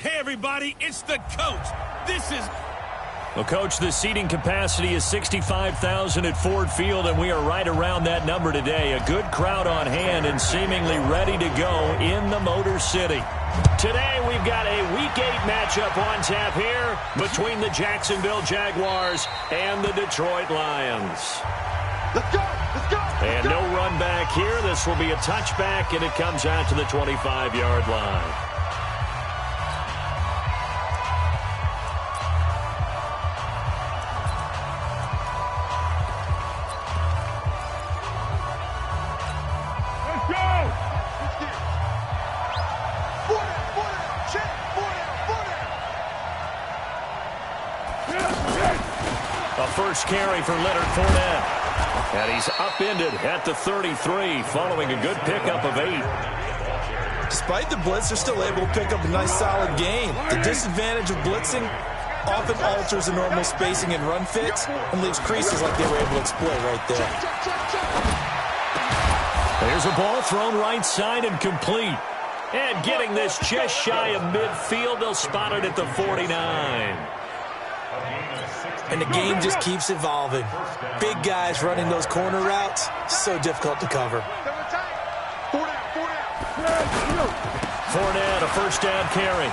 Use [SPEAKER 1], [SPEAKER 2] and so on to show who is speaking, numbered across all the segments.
[SPEAKER 1] Hey, everybody, it's the coach. This is...
[SPEAKER 2] Well, Coach, the seating capacity is 65,000 at Ford Field, and we are right around that number today. A good crowd on hand and seemingly ready to go in the Motor City. Today, we've got a Week 8 matchup on tap here between the Jacksonville Jaguars and the Detroit Lions.
[SPEAKER 3] Let's go! Let's go!
[SPEAKER 2] And no run back here. This will be a touchback, and it comes out to the 25-yard line. First carry for Leonard Fournette. And he's upended at the 33 following a good pickup of 8.
[SPEAKER 4] Despite the blitz, they're still able to pick up a nice solid gain. The disadvantage of blitzing often alters the normal spacing and run fits and leaves creases like they were able to exploit right there.
[SPEAKER 2] There's a ball thrown right side and complete. And getting this just shy of midfield, they'll spot it at the 49.
[SPEAKER 4] And the game just keeps evolving. Big guys running those corner routes, so difficult to cover.
[SPEAKER 2] Fournette, a first down carry.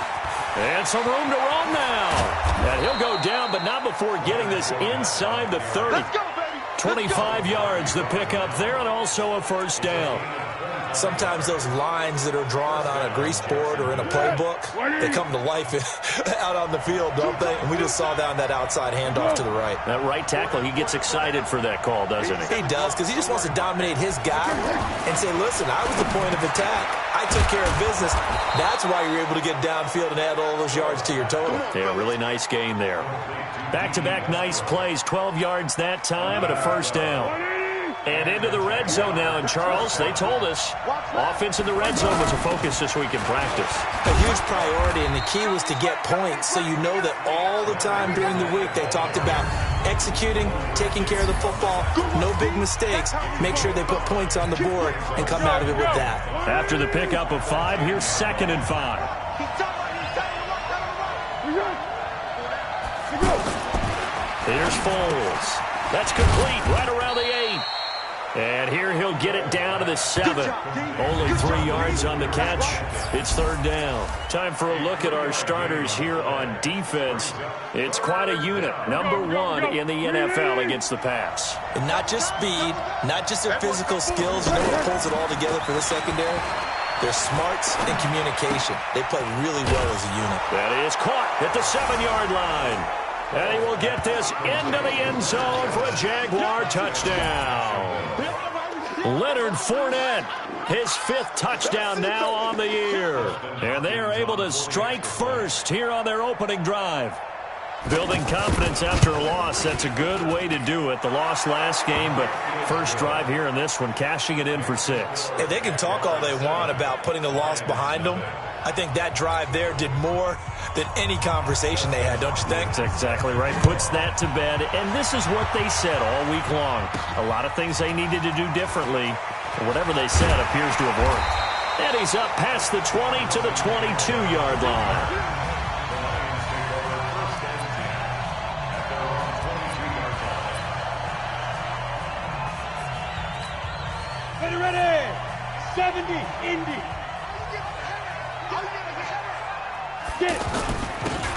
[SPEAKER 2] And some room to roam now. And he'll go down, but not before getting this inside the 30. 25 yards, the pickup there, and also a first down.
[SPEAKER 4] Sometimes those lines that are drawn on a grease board or in a playbook, they come to life out on the field, don't they? And we just saw down that outside handoff to the right.
[SPEAKER 2] That right tackle, he gets excited for that call, doesn't he?
[SPEAKER 4] He does, because he just wants to dominate his guy and say, listen, I was the point of attack. I took care of business. That's why you're able to get downfield and add all those yards to your total.
[SPEAKER 2] Yeah, really nice gain there. Back-to-back nice plays, 12 yards that time and a first down. And into the red zone now, and Charles, they told us offense in the red zone was a focus this week in practice.
[SPEAKER 4] A huge priority, and the key was to get points, so you know that all the time during the week they talked about executing, taking care of the football, no big mistakes, make sure they put points on the board and come out of it with that.
[SPEAKER 2] After the pickup of 5, here's 2nd and 5. Here's Foles. That's complete right around the 8. And here he'll get it down to the 7. Only 3 yards on the catch. It's 3rd down. Time for a look at our starters here on defense. It's quite a unit. Number 1 in the NFL against the pass.
[SPEAKER 4] And not just speed, not just their physical skills. You know what pulls it all together for the secondary? Their smarts and communication. They play really well as a unit.
[SPEAKER 2] That is caught at the 7-yard line. And he will get this into the end zone for a Jaguar touchdown. Leonard Fournette, his 5th touchdown now on the year. And they are able to strike first here on their opening drive. Building confidence after a loss, that's a good way to do it. The loss last game, but first drive here in this one, cashing it in for 6.
[SPEAKER 4] And they can talk all they want about putting a loss behind them. I think that drive there did more than any conversation they had, don't you think?
[SPEAKER 2] That's exactly right. Puts that to bed. And this is what they said all week long. A lot of things they needed to do differently. And whatever they said appears to have worked. And he's up past the 20 to the 22-yard line.
[SPEAKER 3] Ready! 70, Indy.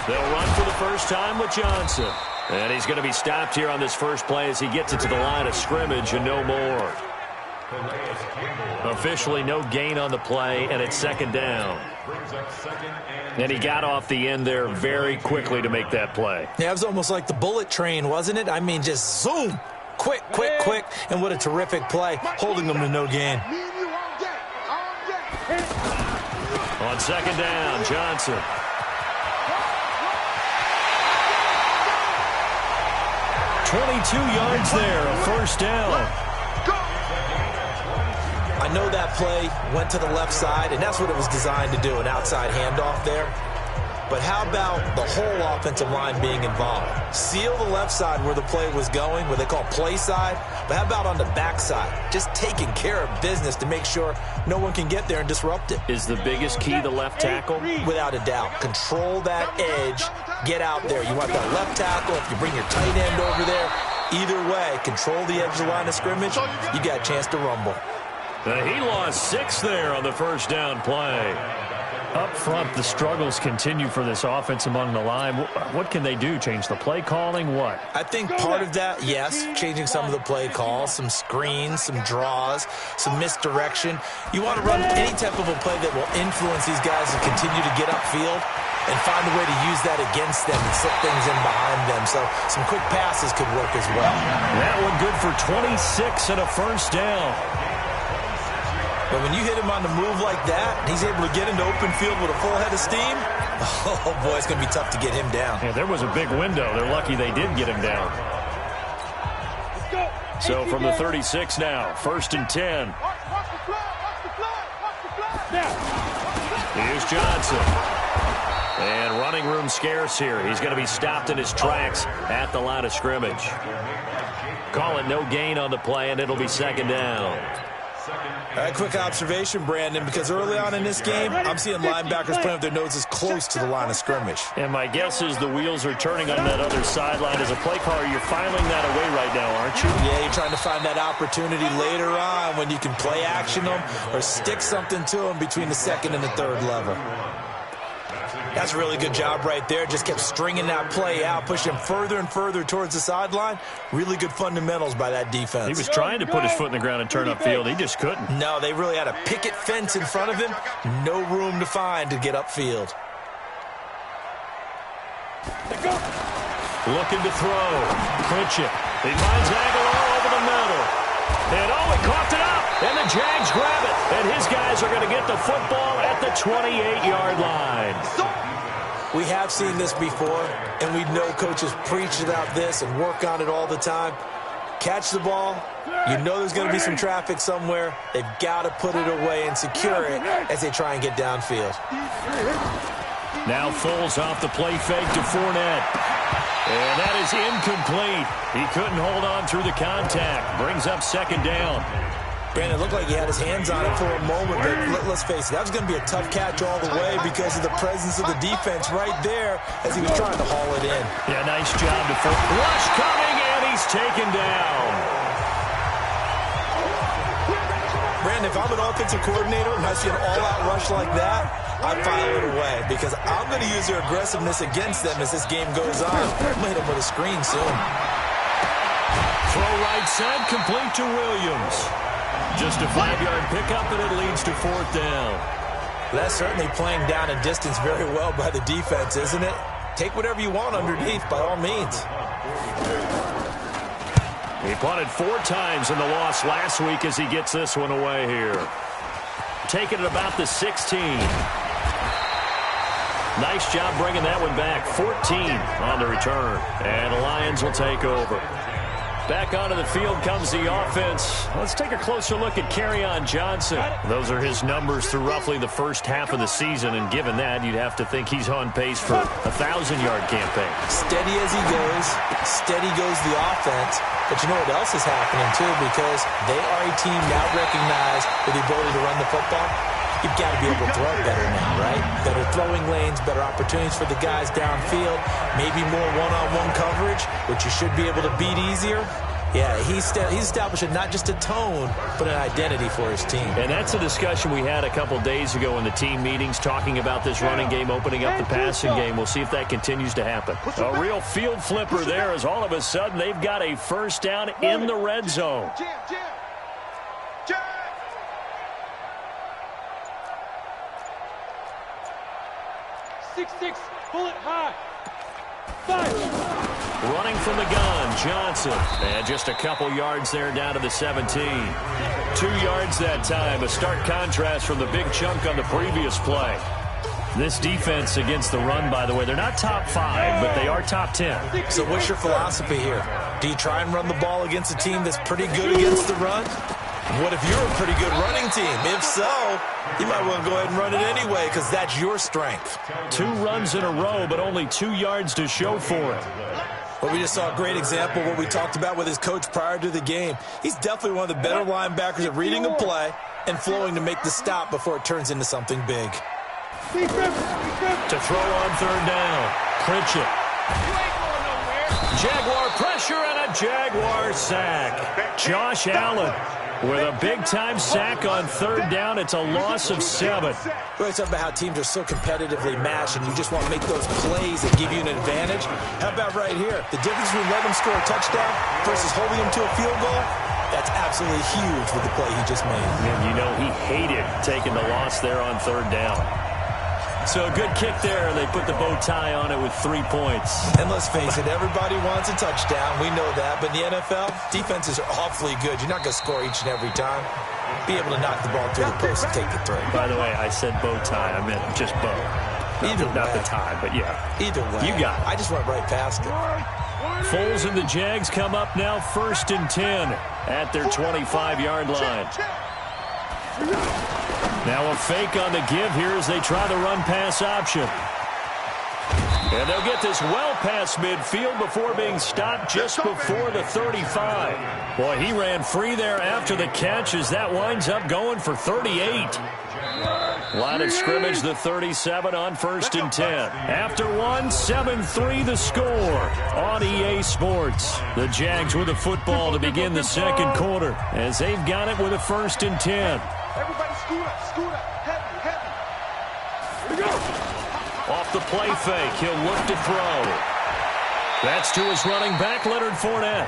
[SPEAKER 2] They'll run for the first time with Johnson. And he's going to be stopped here on this first play as he gets it to the line of scrimmage and no more. Officially no gain on the play, and it's 2nd down. And he got off the end there very quickly to make that play.
[SPEAKER 4] Yeah, it was almost like the bullet train, wasn't it? I mean, just zoom. Quick, quick, quick. And what a terrific play, holding them to no gain.
[SPEAKER 2] On 2nd down, Johnson. .22 yards there, a first down.
[SPEAKER 4] I know that play went to the left side, and that's what it was designed to do, an outside handoff there. but how about the whole offensive line being involved? Seal the left side where the play was going, what they call play side, but how about on the back side? Just taking care of business to make sure no one can get there and disrupt it.
[SPEAKER 2] Is the biggest key the left tackle?
[SPEAKER 4] Without a doubt. Control that edge. Get out there. You want that left tackle. If you bring your tight end over there, either way, control the edge of the line of scrimmage, you got a chance to rumble.
[SPEAKER 2] He lost 6 there on the first down play. Up front, the struggles continue for this offense among the line. What can they do? Change the play calling? What?
[SPEAKER 4] I think part of that, yes, changing some of the play calls, some screens, some draws, some misdirection. You want to run any type of a play that will influence these guys to continue to get upfield and find a way to use that against them and slip things in behind them. So some quick passes could work as well.
[SPEAKER 2] That one good for 26 and a first down.
[SPEAKER 4] But when you hit him on the move like that, and he's able to get into open field with a full head of steam, oh, boy, it's going to be tough to get him down.
[SPEAKER 2] Yeah, there was a big window. They're lucky they did get him down. So from the 36 now, 1st and 10. Here's Johnson. And running room scarce here. He's going to be stopped in his tracks at the line of scrimmage. Call it no gain on the play, and it'll be 2nd down.
[SPEAKER 4] All right, quick observation, Brandon, because early on in this game, I'm seeing linebackers playing with their noses close to the line of scrimmage.
[SPEAKER 2] And my guess is the wheels are turning on that other sideline. As a play caller, you're filing that away right now, aren't you?
[SPEAKER 4] Yeah, you're trying to find that opportunity later on when you can play action them or stick something to them between the 2nd and the 3rd level. That's a really good job right there. Just kept stringing that play out, pushing him further and further towards the sideline. Really good fundamentals by that defense.
[SPEAKER 2] He was trying to put his foot in the ground and turn upfield. He just couldn't.
[SPEAKER 4] No, they really had a picket fence in front of him. No room to find to get upfield.
[SPEAKER 2] Looking to throw. Clinch it. He finds Aguilar over the middle. And he coughed it up. And the Jags grab it. And his guys are going to get the football at the 28-yard line.
[SPEAKER 4] We have seen this before, and we know coaches preach about this and work on it all the time. Catch the ball. You know there's going to be some traffic somewhere. They've got to put it away and secure it as they try and get downfield.
[SPEAKER 2] Now Foles off the play fake to Fournette. And that is incomplete. He couldn't hold on through the contact. Brings up 2nd down.
[SPEAKER 4] Brandon, it looked like he had his hands on it for a moment, but let's face it, that was going to be a tough catch all the way because of the presence of the defense right there as he was trying to haul it in.
[SPEAKER 2] Yeah, nice job to rush coming, and he's taken down.
[SPEAKER 4] Brandon, if I'm an offensive coordinator and I see an all-out rush like that, I file it away because I'm going to use their aggressiveness against them as this game goes on. I'm going to hit them with a screen soon.
[SPEAKER 2] Throw right side, complete to Williams. Just a 5-yard pickup, and it leads to 4th down.
[SPEAKER 4] That's certainly playing down and distance very well by the defense, isn't it? Take whatever you want underneath, by all means.
[SPEAKER 2] He punted 4 times in the loss last week as he gets this one away here. Taking it about the 16. Nice job bringing that one back. 14 on the return. And the Lions will take over. Back onto the field comes the offense. Let's take a closer look at Kerryon Johnson. Those are his numbers through roughly the first half of the season, and given that, you'd have to think he's on pace for a 1,000-yard campaign.
[SPEAKER 4] Steady as he goes, steady goes the offense. But you know what else is happening, too, because they are a team now recognized with the ability to run the football. You've got to be able to throw it better now, right? Better throwing lanes, better opportunities for the guys downfield, maybe more one-on-one coverage, which you should be able to beat easier. Yeah, he's establishing not just a tone, but an identity for his team.
[SPEAKER 2] And that's a discussion we had a couple days ago in the team meetings, talking about this running game, opening up the passing game. We'll see if that continues to happen. A real field flipper there as all of a sudden they've got a first down in the red zone.
[SPEAKER 3] 6-6, pull it high. 5.
[SPEAKER 2] Running from the gun, Johnson. And just a couple yards there down to the 17. 2 yards that time. A stark contrast from the big chunk on the previous play. This defense against the run, by the way, they're not top 5, but they are top 10.
[SPEAKER 4] So what's your philosophy here? Do you try and run the ball against a team that's pretty good against the run? What if you're a pretty good running team? If so, you might want to go ahead and run it anyway because that's your strength.
[SPEAKER 2] 2 runs in a row, but only 2 yards to show for it.
[SPEAKER 4] Well, we just saw a great example of what we talked about with his coach prior to the game. He's definitely one of the better linebackers at reading a play and flowing to make the stop before it turns into something big.
[SPEAKER 2] To throw on 3rd down, Pritchett. Jaguar pressure and a Jaguar sack. Josh Allen with a big-time sack on 3rd down. It's a loss of 7.
[SPEAKER 4] We always talk about how teams are so competitively matched, and you just want to make those plays that give you an advantage. How about right here? The difference between letting them score a touchdown versus holding them to a field goal, that's absolutely huge with the play he just made.
[SPEAKER 2] And you know he hated taking the loss there on 3rd down. So a good kick there, and they put the bow tie on it with 3 points.
[SPEAKER 4] And let's face it, everybody wants a touchdown. We know that. But in the NFL, defenses are awfully good. You're not going to score each and every time. Be able to knock the ball through the post and take the throw.
[SPEAKER 2] By the way, I said bow tie. I meant just bow. Not the tie, but yeah.
[SPEAKER 4] Either way.
[SPEAKER 2] You got it.
[SPEAKER 4] I just went right past it.
[SPEAKER 2] Foles and the Jags come up now 1st and 10 at their 25-yard line. Now a fake on the give here as they try the run-pass option. And they'll get this well past midfield before being stopped just before the 35. Boy, he ran free there after the catch as that winds up going for 38. Line of scrimmage, the 37 on 1st and 10. After 1, 7-3 the score on EA Sports. The Jags with the football to begin the 2nd quarter as they've got it with a 1st and 10.
[SPEAKER 3] Everybody scoot up, heavy. Here we go.
[SPEAKER 2] Off the play fake, he'll look to throw. That's to his running back, Leonard Fournette.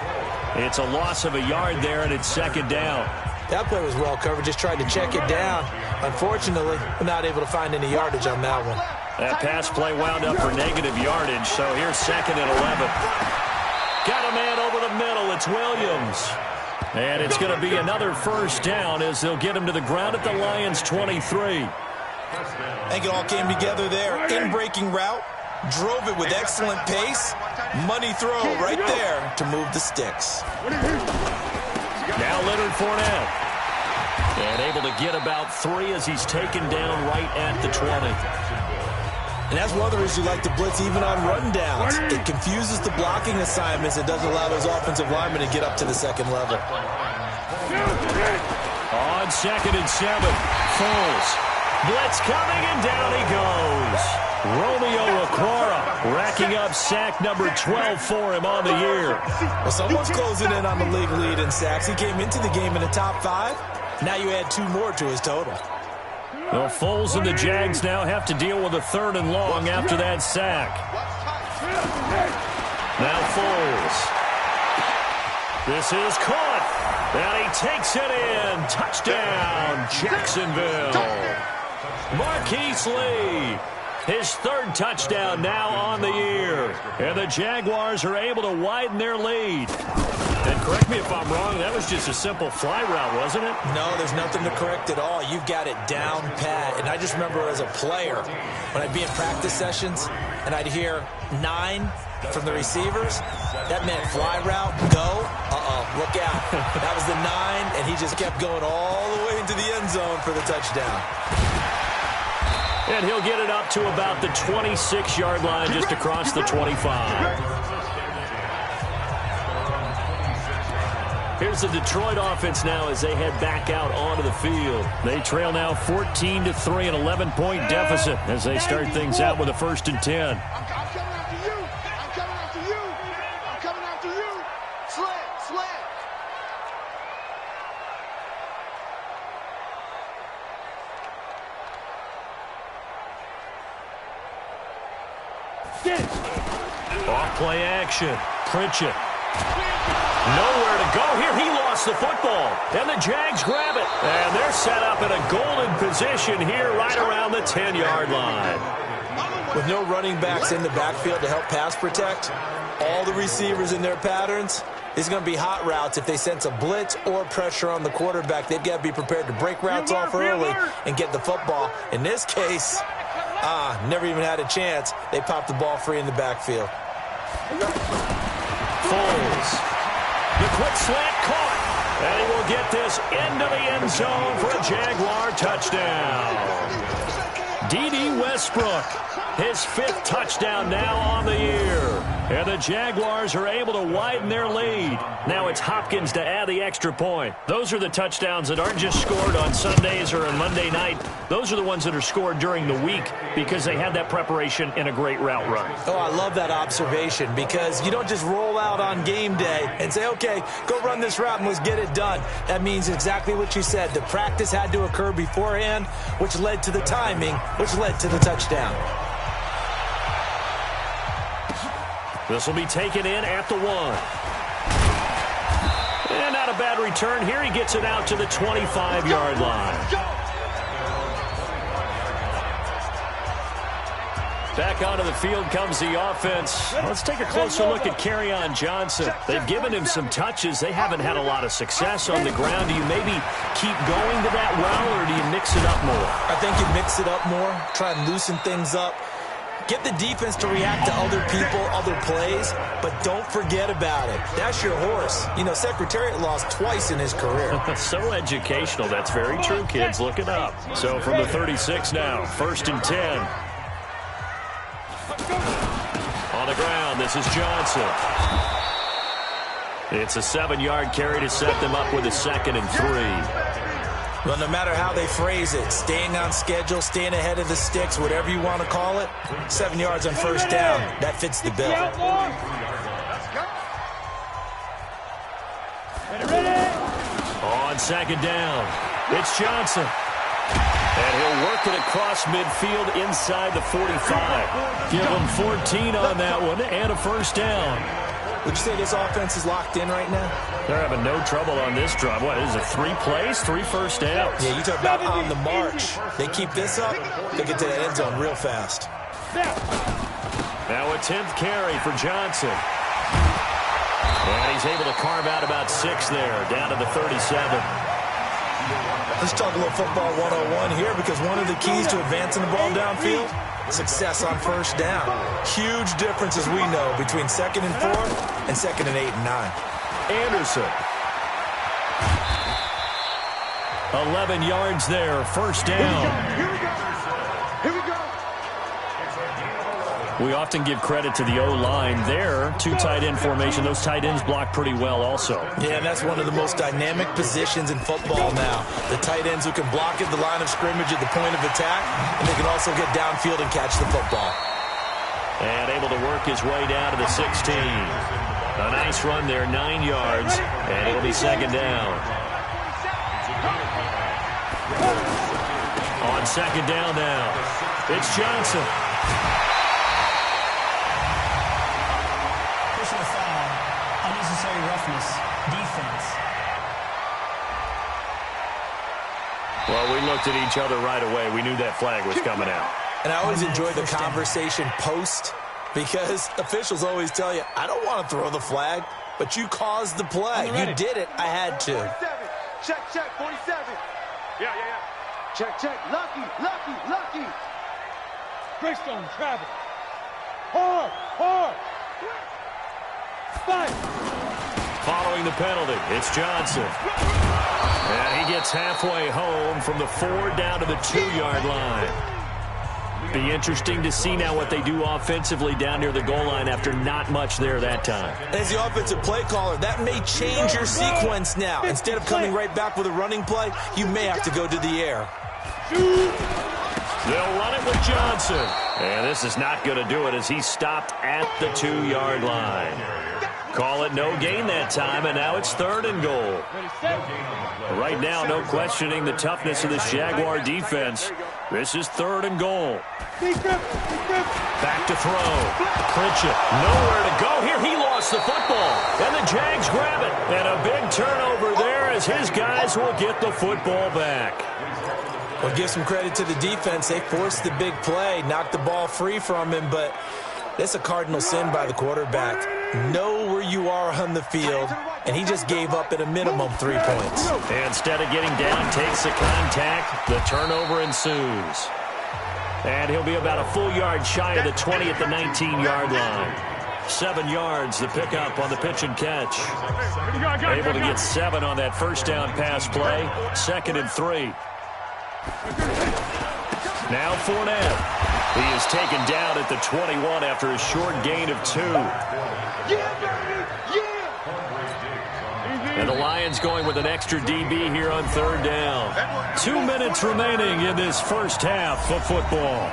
[SPEAKER 2] It's a loss of a yard there, and it's 2nd down.
[SPEAKER 4] That play was well covered, just tried to check it down. Unfortunately, we're not able to find any yardage on that one.
[SPEAKER 2] That pass play wound up for negative yardage, so here's 2nd and 11. Got a man over the middle, it's Williams. And it's going to be another 1st down as they'll get him to the ground at the Lions' 23.
[SPEAKER 4] I think it all came together there. In-breaking route, drove it with excellent pace. Money throw right there to move the sticks.
[SPEAKER 2] Now Leonard Fournette. And able to get about 3 as he's taken down right at the 20.
[SPEAKER 4] And that's one of the reasons you like to blitz even on rundowns. It confuses the blocking assignments. It doesn't allow those offensive linemen to get up to the 2nd level.
[SPEAKER 2] On 2nd and 7, Foles. Blitz coming, and down he goes. Romeo Okwara racking up sack number 12 for him on the year.
[SPEAKER 4] Well, someone's closing in on the league lead in sacks. He came into the game in the top 5. Now you add 2 more to his total.
[SPEAKER 2] Well, Foles and the Jags now have to deal with a 3rd and long after that sack. Now Foles. This is caught. And he takes it in. Touchdown, Jacksonville. Marquise Lee. His 3rd touchdown now on the year. And the Jaguars are able to widen their lead. And correct me if I'm wrong, that was just a simple fly route, wasn't it?
[SPEAKER 4] No, there's nothing to correct at all. You've got it down pat. And I just remember as a player, when I'd be in practice sessions and I'd hear 9 from the receivers, that meant fly route, go, look out. That was the 9, and he just kept going all the way into the end zone for the touchdown.
[SPEAKER 2] And he'll get it up to about the 26-yard line just across the 25. Here's the Detroit offense now as they head back out onto the field. They trail now 14-3, an 11-point deficit as they start things out with a 1st and 10.
[SPEAKER 3] I'm coming after you. I'm coming after you. Slant.
[SPEAKER 2] Off play action. Pritchett. Nowhere to go here. He lost the football. And the Jags grab it. And they're set up in a golden position here right around the 10-yard line.
[SPEAKER 4] With no running backs in the backfield to help pass protect, all the receivers in their patterns, it's going to be hot routes if they sense a blitz or pressure on the quarterback. They've got to be prepared to break routes off early and get the football. In this case, never even had a chance. They popped the ball free in the backfield.
[SPEAKER 2] Foles. The quick slant caught. And he will get this into the end zone for a Jaguar touchdown. D.D. Westbrook, his 5th touchdown now on the year. And the Jaguars are able to widen their lead. Now it's Hopkins to add the extra point. Those are the touchdowns that aren't just scored on Sundays or on Monday night. Those are the ones that are scored during the week because they had that preparation in a great route run.
[SPEAKER 4] Oh, I love that observation because you don't just roll out on game day and say, okay, go run this route and let's get it done. That means exactly what you said. The practice had to occur beforehand, which led to the timing, which led to the touchdown.
[SPEAKER 2] This will be taken in at the 1. And not a bad return here. He gets it out to the 25-yard line. Back onto the field comes the offense. Let's take a closer look at Kerryon Johnson. They've given him some touches. They haven't had a lot of success on the ground. Do you maybe keep going to that route, or do you mix it up more?
[SPEAKER 4] I think you mix it up more, try and loosen things up. Get the defense to react to other people, other plays, but don't forget about it. That's your horse. You know, Secretariat lost twice in his career.
[SPEAKER 2] So educational. That's very true, kids. Look it up. So from the 36 now, 1st and 10. On the ground, this is Johnson. It's a 7-yard carry to set them up with a 2nd and 3.
[SPEAKER 4] Well, no matter how they phrase it, staying on schedule, staying ahead of the sticks, whatever you want to call it, 7 yards on 1st down, that fits the bill.
[SPEAKER 2] On 2nd down, it's Johnson. And he'll work it across midfield inside the 45. Give him 14 on that one and a 1st down.
[SPEAKER 4] Would you say this offense is locked in right now?
[SPEAKER 2] They're having no trouble on this drive. What is it, 3 plays, 3 1st downs?
[SPEAKER 4] Yeah, you talk about on the march. They keep this up, they get to that end zone real fast.
[SPEAKER 2] Now a 10th carry for Johnson. And he's able to carve out about 6 there, down to the 37.
[SPEAKER 4] Let's talk a little football 101 here, because one of the keys to advancing the ball downfield, success on 1st down. Huge difference, as we know, between 2nd and 4 and 2nd and 8 and 9.
[SPEAKER 2] Anderson. 11 yards there, 1st down.
[SPEAKER 3] Here we go. Here we go.
[SPEAKER 2] We often give credit to the O-line there. 2 tight end formation. Those tight ends block pretty well also.
[SPEAKER 4] Yeah, and that's one of the most dynamic positions in football now. The tight ends who can block at the line of scrimmage at the point of attack, and they can also get downfield and catch the football.
[SPEAKER 2] And able to work his way down to the 16. A nice run there, 9 yards, and it'll be 2nd down. On 2nd down now, it's Johnson.
[SPEAKER 5] Personal foul, unnecessary roughness, defense.
[SPEAKER 2] Well, we looked at each other right away. We knew that flag was coming out.
[SPEAKER 4] And I always enjoy the conversation post, because officials always tell you, I don't want to throw the flag, but you caused the play. You did it. I had to.
[SPEAKER 3] 47. Check, 47. Yeah. Check. Lucky.
[SPEAKER 1] Greystone, travel. Hard. Fight.
[SPEAKER 2] Following the penalty, it's Johnson. And he gets halfway home from the 4 down to the 2-yard line. Be interesting to see now what they do offensively down near the goal line after not much there that time.
[SPEAKER 4] As the offensive play caller, that may change your sequence now. Instead of coming right back with a running play, you may have to go to the air.
[SPEAKER 2] They'll run it with Johnson. And this is not going to do it as he's stopped at the 2-yard line. Call it no gain that time, and now it's 3rd and goal. Right now, no questioning the toughness of this Jaguar defense. This is 3rd and goal. Back to throw. Pritchett, nowhere to go here. He lost the football, and the Jags grab it. And a big turnover there as his guys will get the football back.
[SPEAKER 4] Well, give some credit to the defense. They forced the big play, knocked the ball free from him, but that's a cardinal sin by the quarterback. Know where you are on the field, and he just gave up at a minimum 3 points.
[SPEAKER 2] Instead of getting down, takes the contact. The turnover ensues. And he'll be about a full yard shy of the 20 at the 19-yard line. 7 yards, the pickup on the pitch and catch. Able to get 7 on that first down pass play. 2nd and 3. Now Fournette. He is taken down at the 21 after a short gain of 2. And the Lions going with an extra DB here on 3rd down. 2 minutes remaining in this first half of football.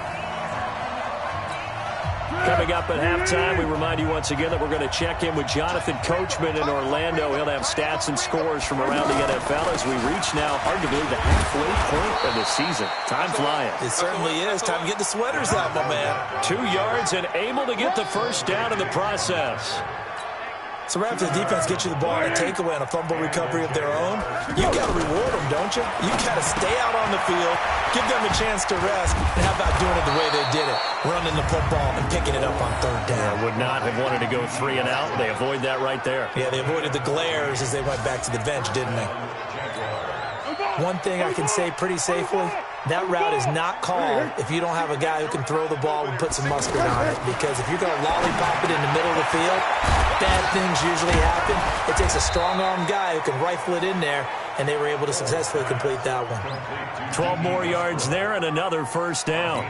[SPEAKER 2] Coming up at halftime, we remind you once again that we're going to check in with Jonathan Coachman in Orlando. He'll have stats and scores from around the NFL as we reach now, hard to believe, the halfway point of the season. Time flying.
[SPEAKER 4] It certainly is. Time to get the sweaters out, my man.
[SPEAKER 2] 2 yards and able to get the first down in the process.
[SPEAKER 4] So right after the defense gets you the ball on a takeaway and a fumble recovery of their own, you got to reward them, don't you? You got to stay out on the field, give them a chance to rest, and how about doing it the way they did it, running the football and picking it up on 3rd down.
[SPEAKER 2] Would not have wanted to go 3 and out. They avoid that right there.
[SPEAKER 4] Yeah, they avoided the glares as they went back to the bench, didn't they? One thing I can say pretty safely, that route is not called if you don't have a guy who can throw the ball and put some mustard on it. Because if you're going to lollipop it in the middle of the field, bad things usually happen. It takes a strong-armed guy who can rifle it in there, and they were able to successfully complete that one.
[SPEAKER 2] 12 more yards there and another first down.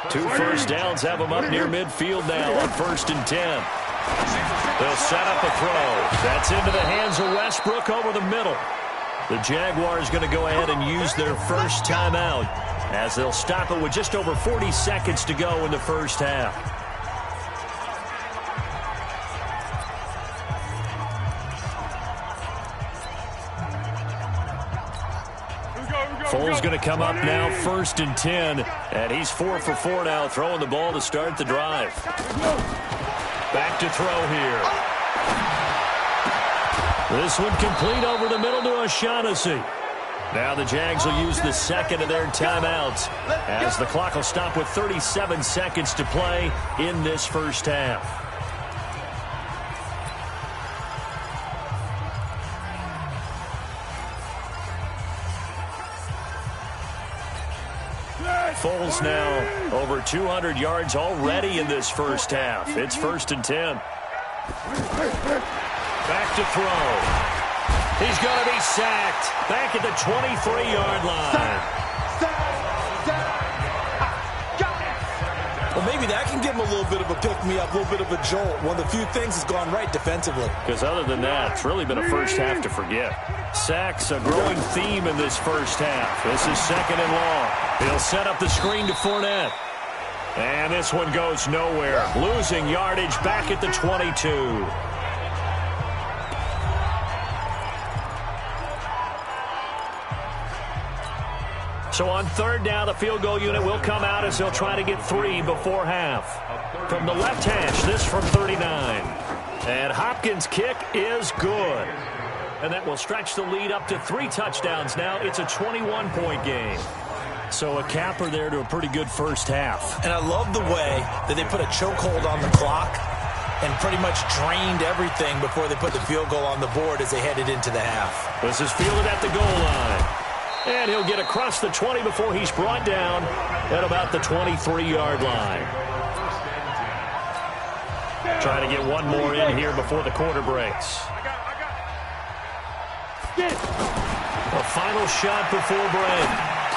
[SPEAKER 2] 2 first downs have them up near midfield now on 1st and 10. They'll set up a throw. That's into the hands of Westbrook over the middle. The Jaguars going to go ahead and use their first timeout as they'll stop it with just over 40 seconds to go in the first half. Foles going to come up now, 1st and 10, and he's 4 for 4 now, throwing the ball to start the drive. Back to throw here. This one complete over the middle to O'Shaughnessy. Now the Jags will use the 2nd of their timeouts as the clock will stop with 37 seconds to play in this first half. Foles now over 200 yards already in this first half. It's 1st and 10. Back to throw. He's going to be sacked. Back at the 23-yard line.
[SPEAKER 4] Well, maybe that can give him a little bit of a pick-me-up, a little bit of a jolt. One of the few things that's gone right defensively.
[SPEAKER 2] Because other than that, it's really been a first half to forget. Sacks, a growing theme in this first half. This is 2nd and long. He'll set up the screen to Fournette. And this one goes nowhere. Losing yardage back at the 22. So on 3rd down, the field goal unit will come out as they'll try to get 3 before half. From the left hash, this from 39. And Hopkins' kick is good. And that will stretch the lead up to 3 touchdowns now. It's a 21-point game. So a capper there to a pretty good first half.
[SPEAKER 4] And I love the way that they put a chokehold on the clock and pretty much drained everything before they put the field goal on the board as they headed into the half.
[SPEAKER 2] This is fielded at the goal line. And he'll get across the 20 before he's brought down at about the 23-yard line. Trying to get one more in here before the quarter breaks. A final shot before break.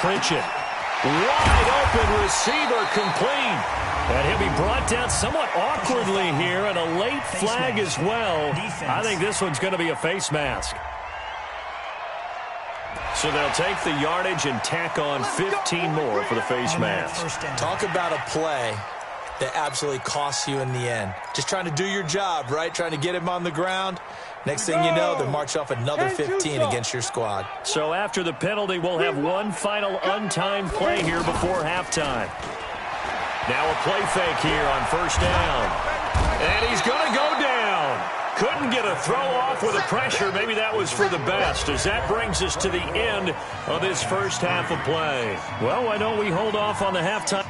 [SPEAKER 2] Pritchett. Wide open receiver complete. And he'll be brought down somewhat awkwardly here, and a late flag as well. I think this one's going to be a face mask. So they'll take the yardage and tack on 15 more for the face mask.
[SPEAKER 4] Talk about a play that absolutely costs you in the end. Just trying to do your job, right? Trying to get him on the ground. Next thing you know, they march off another 15 against your squad.
[SPEAKER 2] So after the penalty, we'll have one final untimed play here before halftime. Now a play fake here on 1st down. And he's going to go down. Couldn't get a throw off with the pressure. Maybe that was for the best, as that brings us to the end of this first half of play. Well, why don't we hold off on the halftime?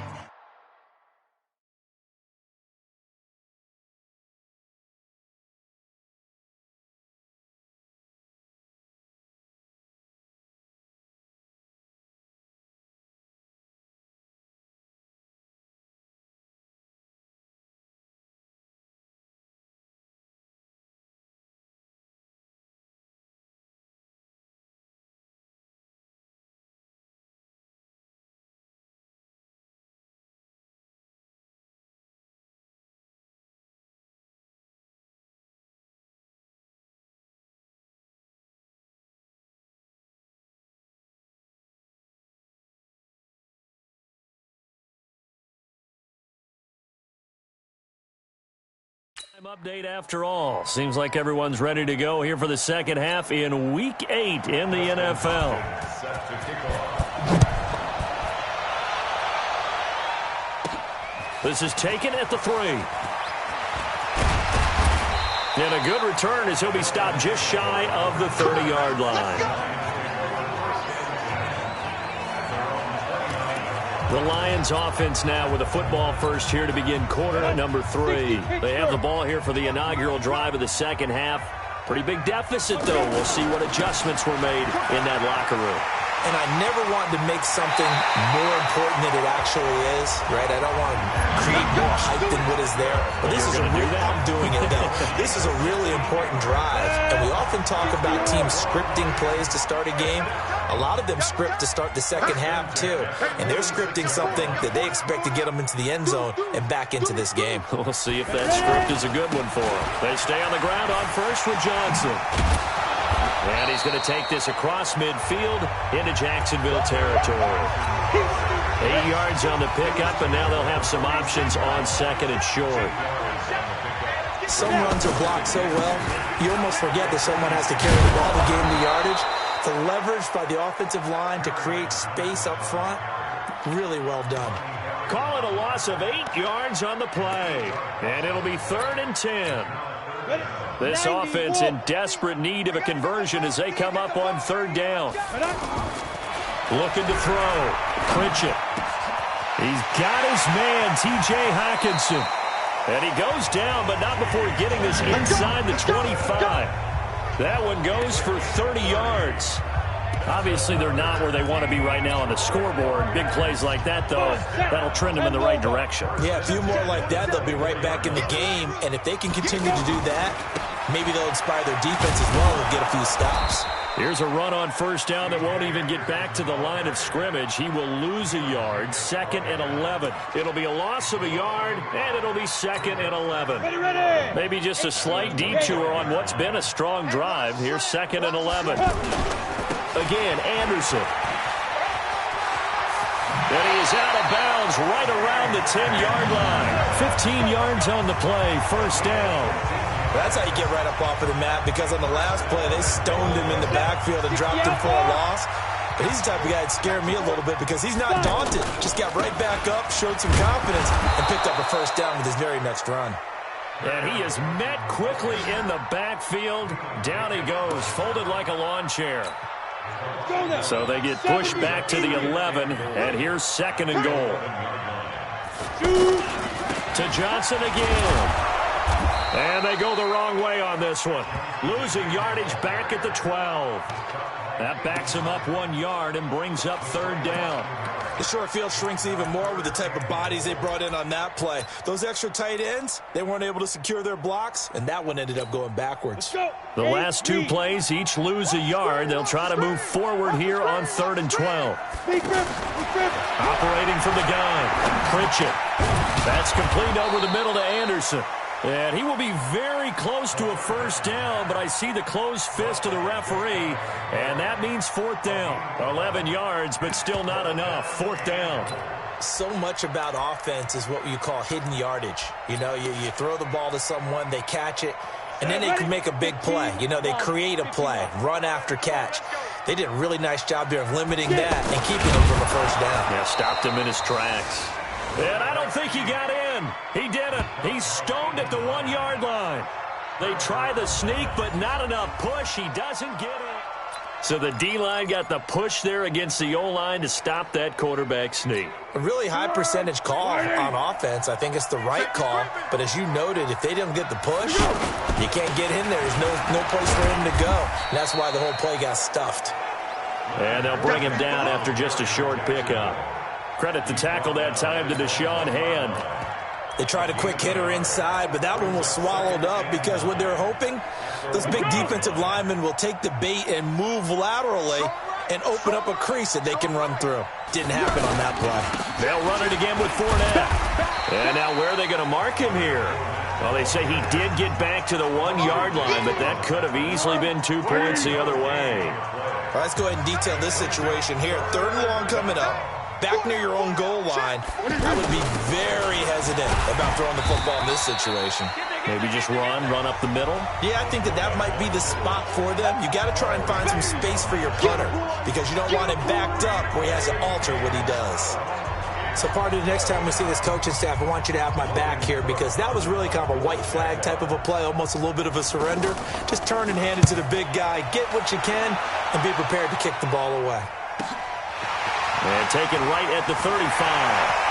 [SPEAKER 2] Update after all. Seems like everyone's ready to go here for the second half in Week 8 in the NFL. This is taken at the 3. And a good return as he'll be stopped just shy of the 30-yard line. The Lions offense now with a football first here to begin quarter number 3. They have the ball here for the inaugural drive of the second half. Pretty big deficit, though. We'll see what adjustments were made in that locker room.
[SPEAKER 4] And I never want to make something more important than it actually is, right? I don't want to create more hype than what is there. But this is I'm doing it, though. This is a really important drive. And we often talk about teams scripting plays to start a game. A lot of them script to start the second half, too. And they're scripting something that they expect to get them into the end zone and back into this game.
[SPEAKER 2] We'll see if that script is a good one for them. They stay on the ground on first with Johnson. And he's going to take this across midfield into Jacksonville territory. 8 yards on the pickup, and now they'll have some options on second and short.
[SPEAKER 4] Some runs are blocked so well, you almost forget that someone has to carry the ball to gain the yardage. The leverage by the offensive line to create space up front, really well done.
[SPEAKER 2] Call it a loss of 8 yards on the play, and it'll be 3rd and 10. This offense in desperate need of a conversion as they come up on 3rd down. Looking to throw. Pritchett. He's got his man, T.J. Hockenson. And he goes down, but not before getting this inside the 25. That one goes for 30 yards. Obviously, they're not where they want to be right now on the scoreboard. Big plays like that, though, that'll trend them in the right direction.
[SPEAKER 4] Yeah, a few more like that, they'll be right back in the game. And if they can continue to do that, maybe they'll inspire their defense as well and get a few stops.
[SPEAKER 2] Here's a run on first down that won't even get back to the line of scrimmage. He will lose a yard, 2nd and 11. It'll be a loss of a yard, and it'll be 2nd and 11. Maybe just a slight detour on what's been a strong drive. Here's 2nd and 11. Again, Anderson. And he is out of bounds right around the 10-yard line. 15 yards on the play, first down.
[SPEAKER 4] That's how you get right up off of the mat, because on the last play, they stoned him in the backfield and dropped him for a loss. But he's the type of guy that scared me a little bit because he's not daunted. Just got right back up, showed some confidence, and picked up a first down with his very next run.
[SPEAKER 2] And he is met quickly in the backfield. Down he goes, folded like a lawn chair. So they get pushed back to the 11, and here's 2nd and goal. To Johnson again. And they go the wrong way on this one. Losing yardage back at the 12. That backs him up 1 yard and brings up 3rd down.
[SPEAKER 4] The short field shrinks even more with the type of bodies they brought in on that play. Those extra tight ends, they weren't able to secure their blocks, and that one ended up going backwards.
[SPEAKER 2] The last 2 plays, each lose a yard. They'll try to move forward here on 3rd and 12. Operating from the gun, Pritchett. That's complete over the middle to Anderson. And he will be very close to a first down, but I see the closed fist of the referee, and that means 4th down. 11 yards, but still not enough. 4th down.
[SPEAKER 4] So much about offense is what you call hidden yardage. You know, you throw the ball to someone, they catch it, and then they can make a big play. You know, they create a play, run after catch. They did a really nice job there of limiting that and keeping him from a first down.
[SPEAKER 2] Yeah, stopped him in his tracks. And I don't think he got in. He didn't. He's stoned at the 1 yard line. They try the sneak, but not enough push. He doesn't get it. So the D-line got the push there against the O-line to stop that quarterback sneak.
[SPEAKER 4] A really high percentage call on offense. I think it's the right call. But as you noted, if they didn't get the push, you can't get in there. There's no place for him to go. And that's why the whole play got stuffed.
[SPEAKER 2] And they'll bring him down after just a short pickup. Credit the tackle that time to Deshaun Hand.
[SPEAKER 4] They tried a quick hitter inside, but that one was swallowed up because what they're hoping, those big defensive linemen will take the bait and move laterally and open up a crease that they can run through. Didn't happen on that play.
[SPEAKER 2] They'll run it again with Fournette. And now where are they going to mark him here? Well, they say he did get back to the 1 yard line, but that could have easily been 2 points the other way.
[SPEAKER 4] All right, let's go ahead and detail this situation here. 3rd and long coming up. Back near your own goal line, I would be very hesitant hesitant about throwing the football in this situation.
[SPEAKER 2] Maybe just run up the middle?
[SPEAKER 4] Yeah, I think that might be the spot for them. You got to try and find some space for your punter because you don't want him backed up where he has to alter what he does. So, Party, the next time we see this coaching staff, I want you to have my back here because that was really kind of a white flag type of a play, almost a little bit of a surrender. Just turn and hand it to the big guy, get what you can, and be prepared to kick the ball away.
[SPEAKER 2] And taken right at the 35.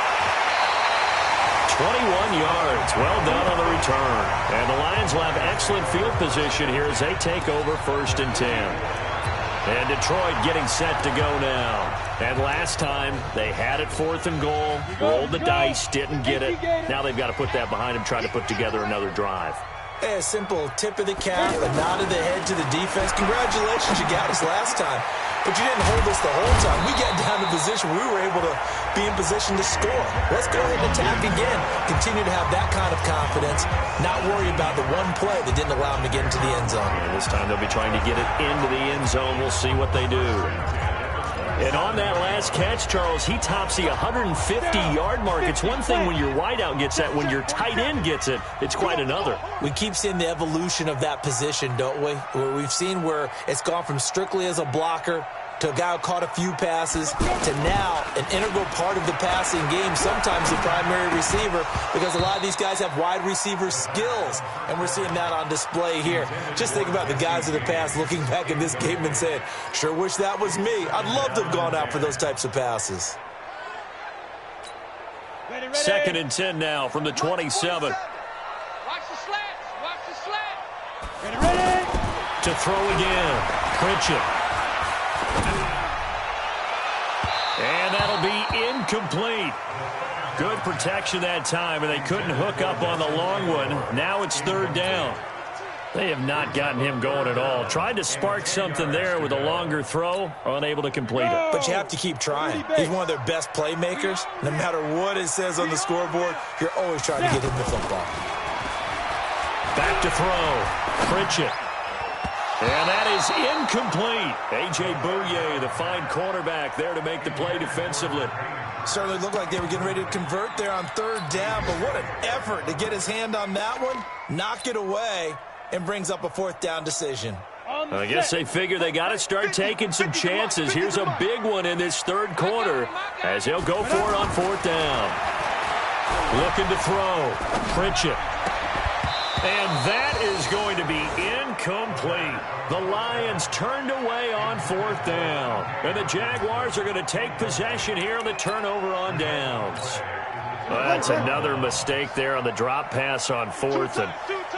[SPEAKER 2] 21 yards. Well done on the return. And the Lions will have excellent field position here as they take over 1st and 10. And Detroit getting set to go now. And last time, they had it 4th and goal, rolled the dice, didn't get it. Now they've got to put that behind them, try to put together another drive.
[SPEAKER 4] Hey, a simple tip of the cap, a nod of the head to the defense. Congratulations, you got us last time. But you didn't hold us the whole time. We got down to position. We were able to be in position to score. Let's go ahead and attack again. Continue to have that kind of confidence. Not worry about the one play that didn't allow them to get into the end zone.
[SPEAKER 2] And this time they'll be trying to get it into the end zone. We'll see what they do. And on that last catch, Charles, he tops the 150-yard mark. It's one thing when your wideout gets that. When your tight end gets it, it's quite another.
[SPEAKER 4] We keep seeing the evolution of that position, don't we? Where we've seen where it's gone from strictly as a blocker to a guy who caught a few passes to now an integral part of the passing game, sometimes the primary receiver, because a lot of these guys have wide receiver skills, and we're seeing that on display here. Just think about the guys of the past looking back at this game and saying, sure wish that was me. I'd love to have gone out for those types of passes.
[SPEAKER 2] 2nd and 10 now from the 27.
[SPEAKER 3] Watch the slats. Watch the slats.
[SPEAKER 1] Ready.
[SPEAKER 2] To throw again. Pritchett. And that'll be incomplete. Good protection that time, and they couldn't hook up on the long one. Now it's 3rd down. They have not gotten him going at all. Tried to spark something there with a longer throw, unable to complete it.
[SPEAKER 4] But you have to keep trying. He's one of their best playmakers. No matter what it says on the scoreboard, you're always trying to get him the football.
[SPEAKER 2] Back to throw. Pritchett. And that is incomplete. A.J. Bouye, the fine cornerback, there to make the play defensively.
[SPEAKER 4] Certainly looked like they were getting ready to convert there on 3rd down, but what an effort to get his hand on that one, knock it away, and brings up a 4th down decision.
[SPEAKER 2] I guess they figure they got to start taking some chances. Here's a big one in this 3rd quarter as he'll go for it on 4th down. Looking to throw. Pritchett. And that is going to be incomplete. The Lions turned away on 4th down. And the Jaguars are going to take possession here on the turnover on downs. That's another mistake there on the drop pass on 4th. And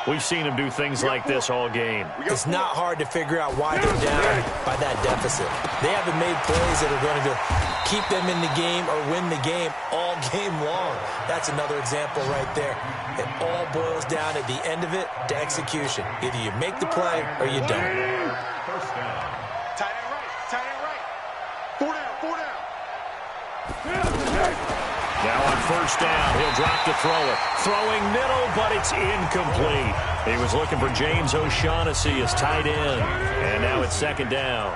[SPEAKER 2] we've seen them do things like this all game.
[SPEAKER 4] It's not hard to figure out why they're down by that deficit. They haven't made plays that are going to keep them in the game or win the game all game long. That's another example right there. It all boils down at the end of it to execution. Either you make the play or you don't.
[SPEAKER 3] Tight end right. Tight end right. 4 down. 4 down.
[SPEAKER 2] Now on 1st down, he'll drop to throw it. Throwing middle, but it's incomplete. He was looking for James O'Shaughnessy as tight end. And now it's 2nd down.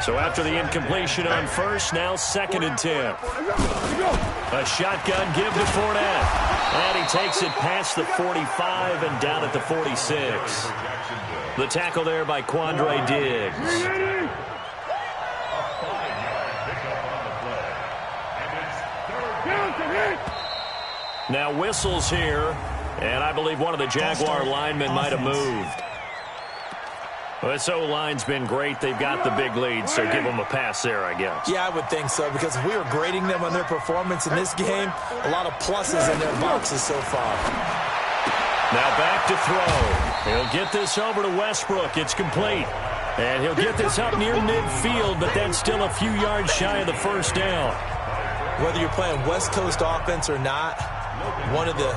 [SPEAKER 2] So after the incompletion on 1st, now 2nd and 10. A shotgun give to Fournette. And he takes it past the 45 and down at the 46. The tackle there by Quandre Diggs. Now whistles here, and I believe one of the Jaguar linemen might have moved. Well, this O-line's been great. They've got the big lead, so give them a pass there, I guess.
[SPEAKER 4] Yeah, I would think so, because if we were grading them on their performance in this game, a lot of pluses in their boxes so far.
[SPEAKER 2] Now back to throw. He'll get this over to Westbrook. It's complete. And he'll get this up near midfield, but that's still a few yards shy of the 1st down.
[SPEAKER 4] Whether you're playing West Coast offense or not, one of the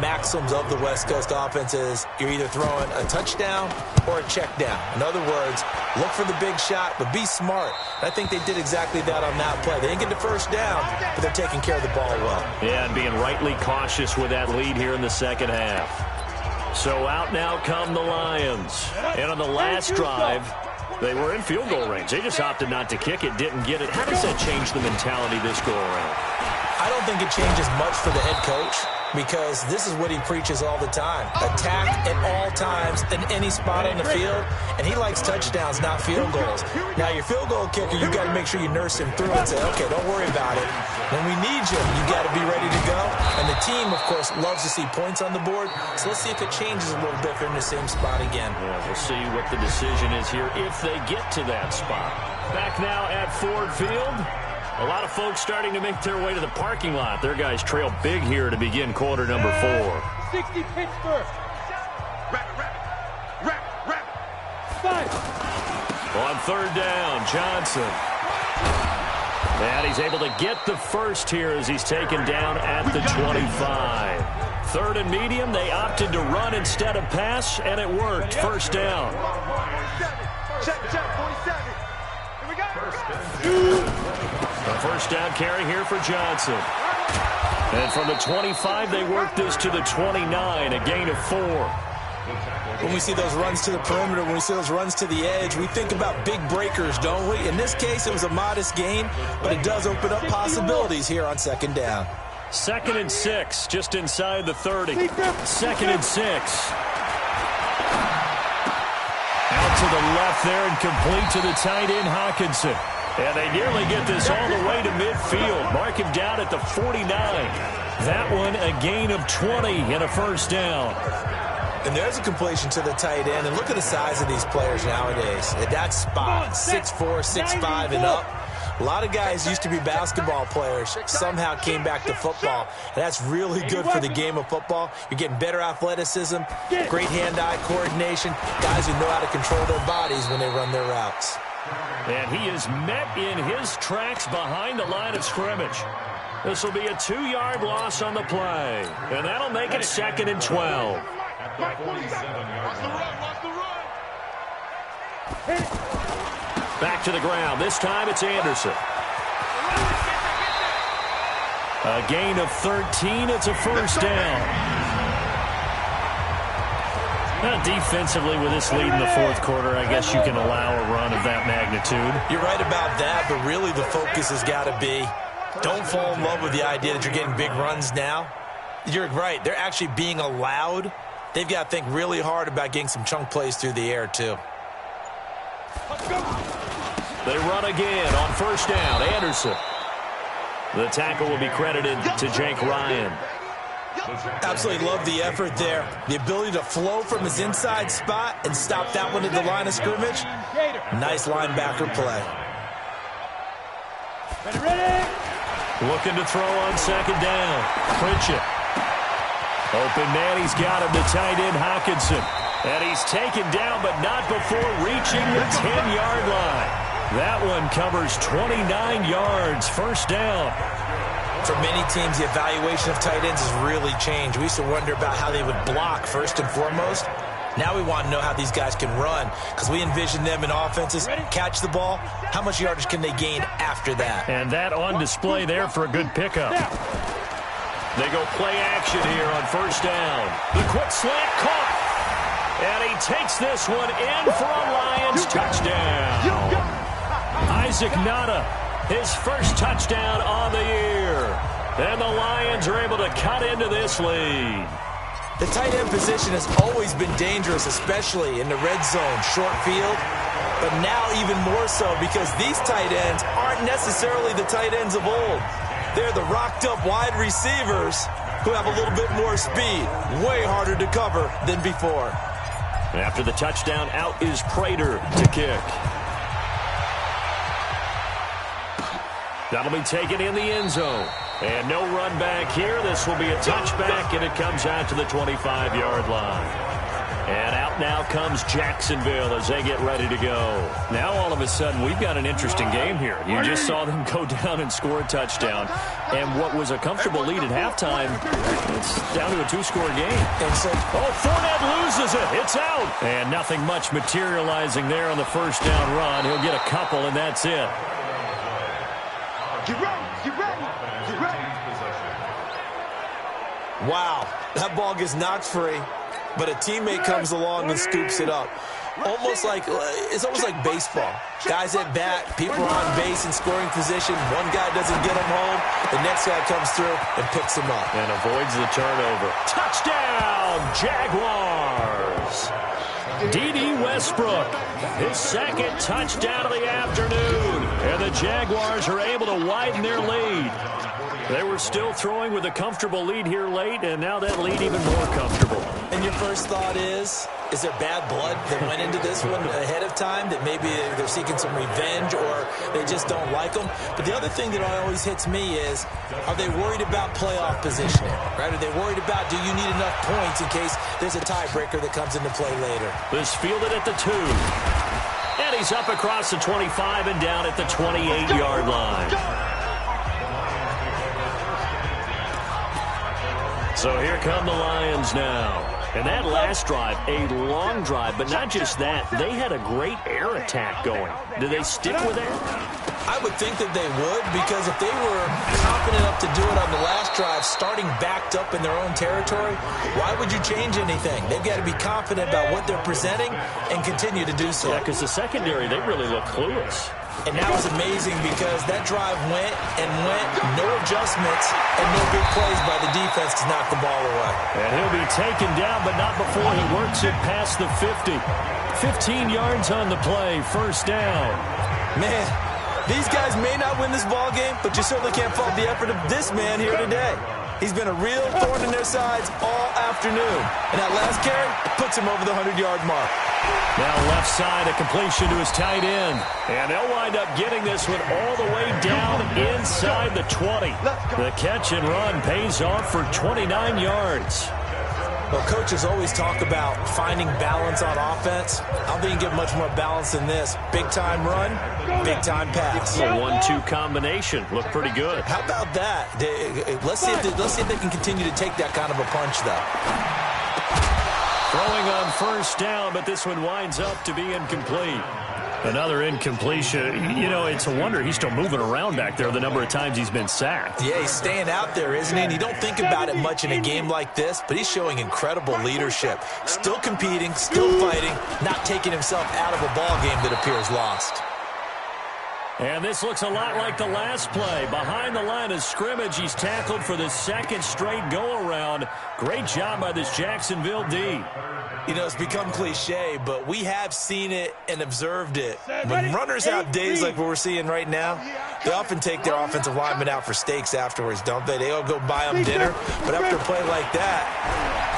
[SPEAKER 4] maxims of the West Coast offense is you're either throwing a touchdown or a check down. In other words, look for the big shot, but be smart. I think they did exactly that on that play. They didn't get the 1st down, but they're taking care of the ball well.
[SPEAKER 2] Yeah, and being rightly cautious with that lead here in the 2nd half. So out now come the Lions. And on the last drive, they were in field goal range. They just opted not to kick it, didn't get it. How does that change the mentality this go around?
[SPEAKER 4] I don't think it changes much for the head coach because this is what he preaches all the time. Attack at all times in any spot on the field, and he likes touchdowns, not field goals. Now, your field goal kicker, you got to make sure you nurse him through and say, okay, don't worry about it. When we need you, you got to be ready to go. And the team, of course, loves to see points on the board, so let's see if it changes a little bit if they're in the same spot again.
[SPEAKER 2] Yeah, we'll see what the decision is here if they get to that spot. Back now at Ford Field. A lot of folks starting to make their way to the parking lot. Their guys trail big here to begin quarter number 4.
[SPEAKER 1] 60 Pittsburgh. Rapid. Fight.
[SPEAKER 2] On third down, Johnson. And he's able to get the first here as he's taken down at the 25. Third and medium, they opted to run instead of pass, and it worked. First down.
[SPEAKER 3] Check, 47. Here we go.
[SPEAKER 2] A first down carry here for Johnson. And from the 25, they work this to the 29, a gain of 4.
[SPEAKER 4] When we see those runs to the perimeter, when we see those runs to the edge, we think about big breakers, don't we? In this case, it was a modest gain, but it does open up possibilities here on second down.
[SPEAKER 2] 2nd and 6, just inside the 30. 2nd and 6. Out to the left there and complete to the tight end, Hawkinson. And they nearly get this all the way to midfield. Mark him down at the 49. That one a gain of 20 and a first down.
[SPEAKER 4] And there's a completion to the tight end. And look at the size of these players nowadays. At that spot, 6'4", 6'5", and up. A lot of guys used to be basketball players, somehow came back to football. And that's really good for the game of football. You're getting better athleticism, great hand-eye coordination, guys who know how to control their bodies when they run their routes.
[SPEAKER 2] And he is met in his tracks behind the line of scrimmage. This will be a 2-yard loss on the play. And that'll make it 2nd and 12. Back to the ground. This time it's Anderson. A gain of 13. It's a first down. Defensively, with this lead in the fourth quarter, I guess you can allow a run of that magnitude.
[SPEAKER 4] You're right about that, but really the focus has got to be, don't fall in love with the idea that you're getting big runs now. You're right. They're actually being allowed. They've got to think really hard about getting some chunk plays through the air, too.
[SPEAKER 2] They run again on first down. Anderson. The tackle will be credited to Jake Ryan.
[SPEAKER 4] Absolutely love the effort there. The ability to flow from his inside spot and stop that one at the line of scrimmage. Nice linebacker play.
[SPEAKER 1] Ready.
[SPEAKER 2] Looking to throw on second down. Pritchett. Open man, he's got him to tight end Hawkinson. And he's taken down, but not before reaching the 10-yard line. That one covers 29 yards. First down.
[SPEAKER 4] For many teams, the evaluation of tight ends has really changed. We used to wonder about how they would block first and foremost. Now we want to know how these guys can run because we envision them in offenses, catch the ball. How much yardage can they gain after that?
[SPEAKER 2] And that on display there for a good pickup. They go play action here on first down. The quick slant caught. And he takes this one in for a Lions touchdown. Isaac Nada, his first touchdown on the year. And the Lions are able to cut into this lead.
[SPEAKER 4] The tight end position has always been dangerous, especially in the red zone, short field. But now even more so because these tight ends aren't necessarily the tight ends of old. They're the rocked-up wide receivers who have a little bit more speed. Way harder to cover than before.
[SPEAKER 2] After the touchdown, out is Prater to kick. That'll be taken in the end zone. And no run back here. This will be a touchback, and it comes out to the 25-yard line. And out now comes Jacksonville as they get ready to go. Now all of a sudden we've got an interesting game here. You just saw them go down and score a touchdown. And what was a comfortable lead at halftime, it's down to a two-score game.
[SPEAKER 4] And so,
[SPEAKER 2] Fournette loses it. It's out. And nothing much materializing there on the first down run. He'll get a couple, and that's it.
[SPEAKER 3] Get ready, get ready, get ready.
[SPEAKER 4] Wow, that ball gets knocked free. but a teammate comes along and scoops it up. It's almost like baseball. Guys at bat, people are on base in scoring position. One guy doesn't get him home. The next guy comes through and picks him up.
[SPEAKER 2] And avoids the turnover. Touchdown, Jaguars! D.D. Westbrook, his second touchdown of the afternoon. And the Jaguars are able to widen their lead. They were still throwing with a comfortable lead here late, and now that lead even more comfortable.
[SPEAKER 4] And your first thought is there bad blood that went into this one ahead of time, that maybe they're seeking some revenge or they just don't like them? But the other thing that always hits me is, are they worried about playoff positioning? Right? Are they worried about, do you need enough points in case there's a tiebreaker that comes into play later?
[SPEAKER 2] This fielded at the 2. And he's up across the 25 and down at the 28-yard line. So here come the Lions now. And that last drive, a long drive, but not just that. They had a great air attack going. Do they stick with that?
[SPEAKER 4] I would think that they would, because if they were confident enough to do it on the last drive, starting backed up in their own territory, why would you change anything? They've got to be confident about what they're presenting and continue to do so.
[SPEAKER 2] Yeah, because the secondary, they really look clueless.
[SPEAKER 4] And that was amazing because that drive went and went, no adjustments, and no big plays by the defense to knock the ball away.
[SPEAKER 2] And he'll be taken down, but not before he works it past the 50. 15 yards on the play, first down.
[SPEAKER 4] Man, these guys may not win this ball game, but you certainly can't fault the effort of this man here today. He's been a real thorn in their sides all afternoon. And that last carry puts him over the 100-yard mark.
[SPEAKER 2] Now left side, a completion to his tight end. And they'll wind up getting this one all the way down inside the 20. The catch and run pays off for 29 yards.
[SPEAKER 4] Well, coaches always talk about finding balance on offense. I don't think you can get much more balance than this. Big-time run, big-time pass.
[SPEAKER 2] A 1-2 combination. Looked pretty good.
[SPEAKER 4] How about that? Let's see if they can continue to take that kind of a punch, though.
[SPEAKER 2] Throwing on first down, but this one winds up to be incomplete. Another incompletion. You know, it's a wonder he's still moving around back there the number of times he's been sacked.
[SPEAKER 4] Yeah, he's staying out there, isn't he? And you don't think about it much in a game like this, but he's showing incredible leadership. Still competing, still fighting, not taking himself out of a ball game that appears lost.
[SPEAKER 2] And this looks a lot like the last play. Behind the line of scrimmage, he's tackled for the second straight go-around. Great job by this Jacksonville D.
[SPEAKER 4] You know, it's become cliche, but we have seen it and observed it. When runners have days like what we're seeing right now, they often take their offensive linemen out for steaks afterwards, don't they? They all go buy them dinner. But after a play like that,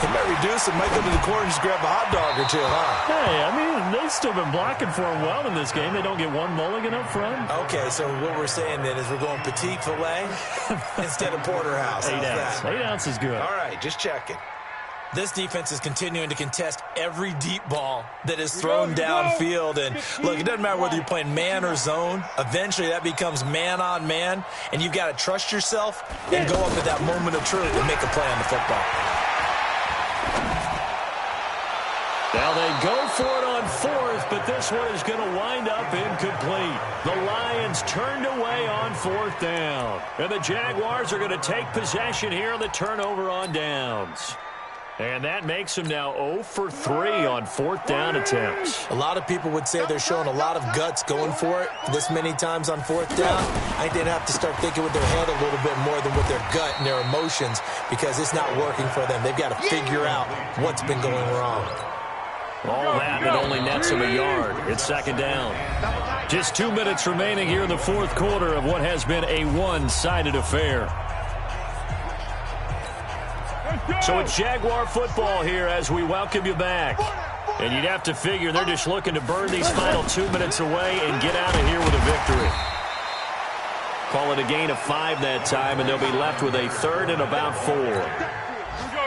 [SPEAKER 4] they might reduce it, might go to the corner and just grab a hot dog or two, huh?
[SPEAKER 2] Hey, I mean, they've still been blocking for him well in this game. They don't get one mulligan up front.
[SPEAKER 4] Okay, so what we're saying then is we're going petite filet instead of porterhouse.
[SPEAKER 2] 8 ounce. 8 ounce is good.
[SPEAKER 4] All right, just checking. This defense is continuing to contest every deep ball that is thrown downfield. And, look, it doesn't matter whether you're playing man or zone. Eventually, that becomes man-on-man, and you've got to trust yourself and go up at that moment of truth and make a play on the football.
[SPEAKER 2] Now they go for it on fourth, but this one is going to wind up incomplete. The Lions turned away on fourth down. And the Jaguars are going to take possession here on the turnover on downs. And that makes them now 0 for 3 on fourth down attempts.
[SPEAKER 4] A lot of people would say they're showing a lot of guts going for it this many times on fourth down. I think they'd have to start thinking with their head a little bit more than with their gut and their emotions, because it's not working for them. They've got to figure out what's been going wrong.
[SPEAKER 2] All that, it only nets him a yard. It's second down. Just 2 minutes remaining here in the fourth quarter of what has been a one-sided affair. So it's Jaguar football here as we welcome you back. And you'd have to figure they're just looking to burn these final 2 minutes away and get out of here with a victory. Call it a gain of 5 that time, and they'll be left with a third and about 4.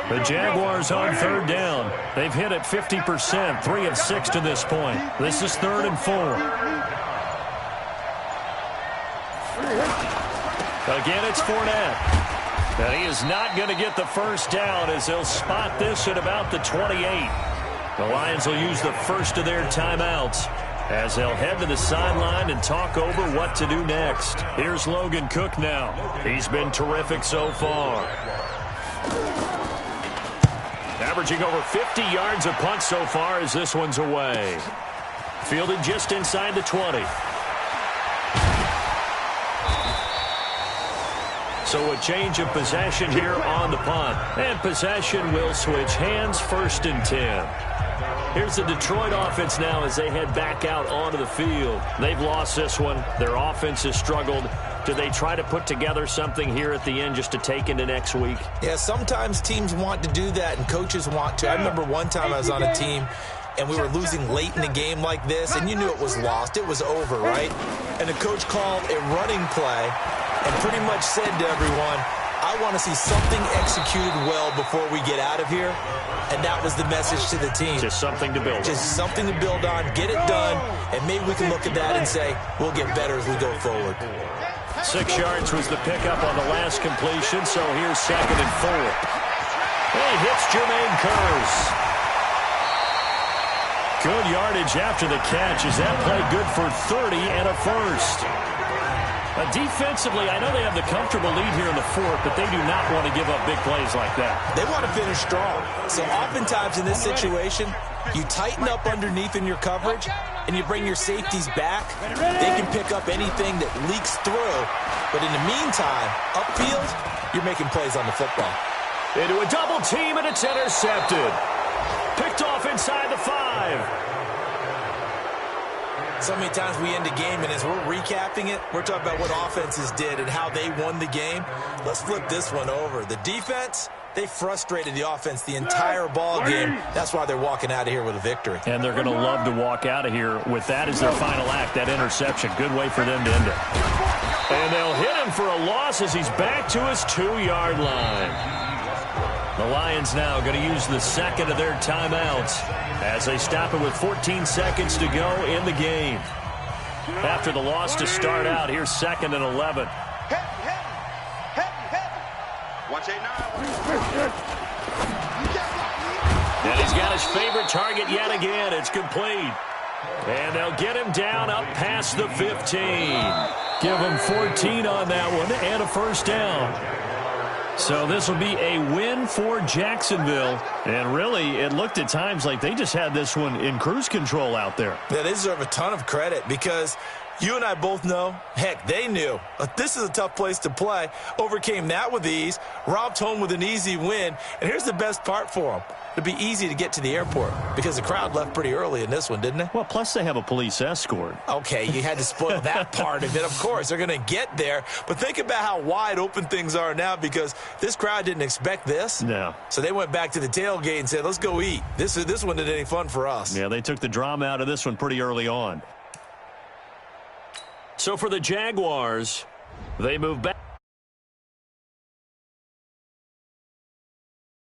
[SPEAKER 2] The Jaguars on third down. They've hit it 50%, 3 of 6 to this point. This is 3rd and 4. Again, it's Fournette. And he is not going to get the first down as they'll spot this at about the 28. The Lions will use the first of their timeouts as they'll head to the sideline and talk over what to do next. Here's Logan Cook now. He's been terrific so far. averaging over 50 yards a punt so far as this one's away. Fielded just inside the 20. So a change of possession here on the punt. And possession will switch hands, 1st and 10. Here's the Detroit offense now as they head back out onto the field. They've lost this one. Their offense has struggled. Do they try to put together something here at the end just to take into next week?
[SPEAKER 4] Yeah, sometimes teams want to do that and coaches want to. I remember one time I was on a team and we were losing late in the game like this, and you knew it was lost. It was over, right? And the coach called a running play and pretty much said to everyone, I want to see something executed well before we get out of here. And that was the message to the team.
[SPEAKER 2] Just something to build on.
[SPEAKER 4] Just something to build on, get it done, and maybe we can look at that and say, we'll get better as we go forward.
[SPEAKER 2] 6 yards was the pickup on the last completion, so here's 2nd and 4. And he hits Jermaine Kearse. Good yardage after the catch. Is that play good for 30 and a first? Defensively, I know they have the comfortable lead here in the 4th, but they do not want to give up big plays like that.
[SPEAKER 4] They want to finish strong. So oftentimes in this situation, you tighten up underneath in your coverage, and you bring your safeties back. They can pick up anything that leaks through. But in the meantime, upfield, you're making plays on the football.
[SPEAKER 2] Into a double team, and it's intercepted. Picked off inside the 5.
[SPEAKER 4] So many times we end a game, and as we're recapping it, we're talking about what offenses did and how they won the game. Let's flip this one over. The defense, they frustrated the offense the entire ball game. That's why they're walking out of here with a victory.
[SPEAKER 2] And they're going to love to walk out of here with that as their final act, that interception. Good way for them to end it. And they'll hit him for a loss as he's back to his 2-yard line. The Lions now going to use the 2nd of their timeouts as they stop it with 14 seconds to go in the game. After the loss to start out, here's 2nd and 11. And he's got his favorite target yet again. It's complete. And they'll get him down up past the 15. Give him 14 on that one and a first down. So this will be a win for Jacksonville. And really, it looked at times like they just had this one in cruise control out there.
[SPEAKER 4] Yeah, they deserve a ton of credit because you and I both know, heck, they knew. This is a tough place to play. Overcame that with ease, romped home with an easy win. And here's the best part for them. It'd be easy to get to the airport because the crowd left pretty early in this one, didn't they?
[SPEAKER 2] Well, plus they have a police escort.
[SPEAKER 4] Okay, you had to spoil that part of it. Of course, they're going to get there. But think about how wide open things are now because this crowd didn't expect this.
[SPEAKER 2] No.
[SPEAKER 4] So they went back to the tailgate and said, let's go eat. This one isn't any fun for us.
[SPEAKER 2] Yeah, they took the drama out of this one pretty early on. So for the Jaguars, they move back.